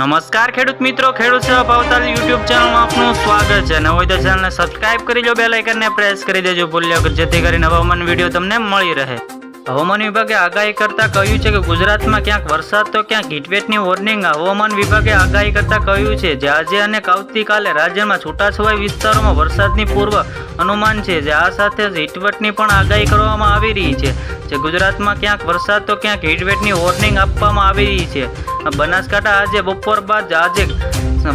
નમસ્કાર ખેડૂત મિત્રો, ખેડૂત સેવા ભાવતાલ યુટ્યુબ ચેનલમાં આપનું સ્વાગત છે. નવો હોય તો ચેનલને સબસ્ક્રાઇબ કરી લો, બેલ આઇકનને પ્રેસ કરી દેજો ભૂલ્યા વગર, જેથી કરીને હવામાન વિડીયો તમને મળી રહે. હવામાન વિભાગે આગાહી કરતા કહ્યું છે કે ગુજરાતમાં ક્યાંક વરસાદ તો ક્યાંક હીટવેવની વોર્નિંગ. હવામાન વિભાગે આગાહી કરતા કહ્યું છે જે આજે અને આવતીકાલે રાજ્યમાં છૂટાછવાયા વિસ્તારોમાં વરસાદની પૂર્વ અનુમાન છે. જે આ સાથે જ હીટવેવની પણ આગાહી કરવામાં આવી રહી છે. જે ગુજરાતમાં ક્યાંક વરસાદ તો ક્યાંક હીટવેવની વોર્નિંગ આપવામાં આવી રહી છે. બનાસકાંઠા આજે બપોર બાદ આજે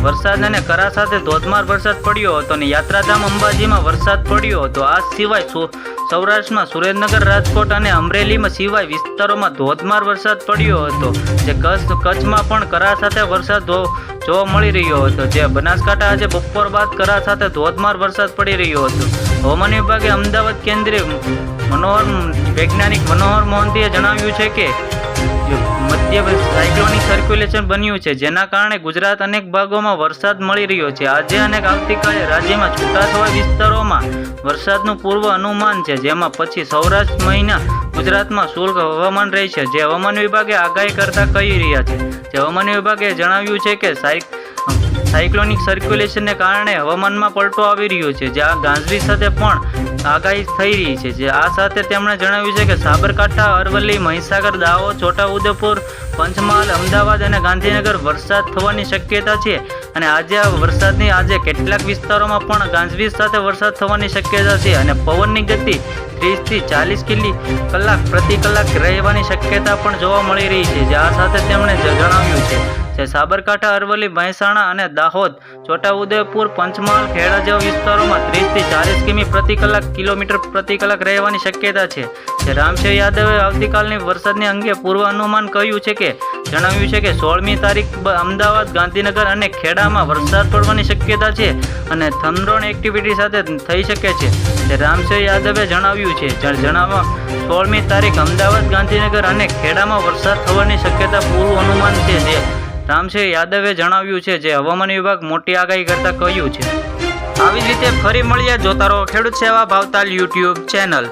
વરસાદ અને કરા સાથે ધોધમાર વરસાદ પડ્યો હતો અને યાત્રાધામ અંબાજીમાં વરસાદ પડ્યો હતો. આ સિવાય સૌરાષ્ટ્રમાં સુરેન્દ્રનગર, રાજકોટ અને અમરેલીમાં સિવાય વિસ્તારોમાં ધોધમાર વરસાદ પડ્યો હતો. જે કચ્છમાં પણ કરા સાથે વરસાદ જોવા મળી રહ્યો હતો. જે બનાસકાંઠા આજે બપોર બાદ કરા સાથે ધોધમાર વરસાદ પડી રહ્યો હતો. હવામાન વિભાગે અમદાવાદ કેન્દ્રીય વૈજ્ઞાનિક મનોહર મોહંતીએ જણાવ્યું છે કે મધ્ય સાયક્લોનિક સર્ક્યુલેશન બન્યું છે, જેના કારણે ગુજરાત અનેક ભાગોમાં વરસાદ મળી રહ્યો છે. આજે અને આવતીકાલે રાજ્યમાં છૂટાછવાયા વિસ્તારોમાં વરસાદનું પૂર્વ અનુમાન છે, જેમાં પછી સૌરાષ્ટ્ર મહિના ગુજરાતમાં શુષ્ક હવામાન રહેશે. જે હવામાન વિભાગે આગાહી કરતા કહી રહ્યા છે. જે હવામાન વિભાગે જણાવ્યું છે કે સાયક્લોનિક સર્ક્યુલેશનને કારણે હવામાનમાં પલટો આવી રહ્યો છે. જે આ ગાજવીજ સાથે પણ આગાહી થઈ રહી છે. જે આ સાથે તેમણે જણાવ્યું છે કે સાબરકાંઠા, અરવલ્લી, મહીસાગર, દાહોદ, છોટાઉદેપુર, પંચમહાલ, અમદાવાદ અને ગાંધીનગર વરસાદ થવાની શક્યતા છે. અને આજે કેટલાક વિસ્તારોમાં પણ ગાજવીજ સાથે વરસાદ થવાની શક્યતા છે. અને પવનની ગતિ 30 થી 40 કલાક પ્રતિ કલાક રહેવાની શક્યતા પણ જોવા મળી રહી છે. જે આ સાથે તેમણે જણાવ્યું છે જે સાબરકાંઠા, અરવલ્લી, મહેસાણા અને દાહોદ, છોટાઉદેપુર, પંચમહાલ, ખેડા જેવા વિસ્તારોમાં 30 થી 40 કિલોમીટર પ્રતિ કલાક રહેવાની શક્યતા છે. જે રામશેર યાદવે આવતીકાલની વરસાદની અંગે પૂર્વ અનુમાન કહ્યું છે કે જણાવ્યું છે કે 16મી તારીખ અમદાવાદ, ગાંધીનગર અને ખેડામાં વરસાદ પડવાની શક્યતા છે અને થંડરોન એક્ટિવિટી સાથે થઈ શકે છે. જે રામશેર યાદવે જણાવ્યું છે 16મી તારીખ અમદાવાદ, ગાંધીનગર અને ખેડામાં વરસાદ થવાની શક્યતા પૂર્વ અનુમાન છે. જે રામશેર યાદવે જણાવ્યું છે. જે હવામાન વિભાગ મોટી આગાહી કરતા કહ્યું છે. આવી જ રીતે ફરી મળીએ. જોતા રહો ખેડૂત સેવા ભાવતાલ યુટ્યુબ ચેનલ.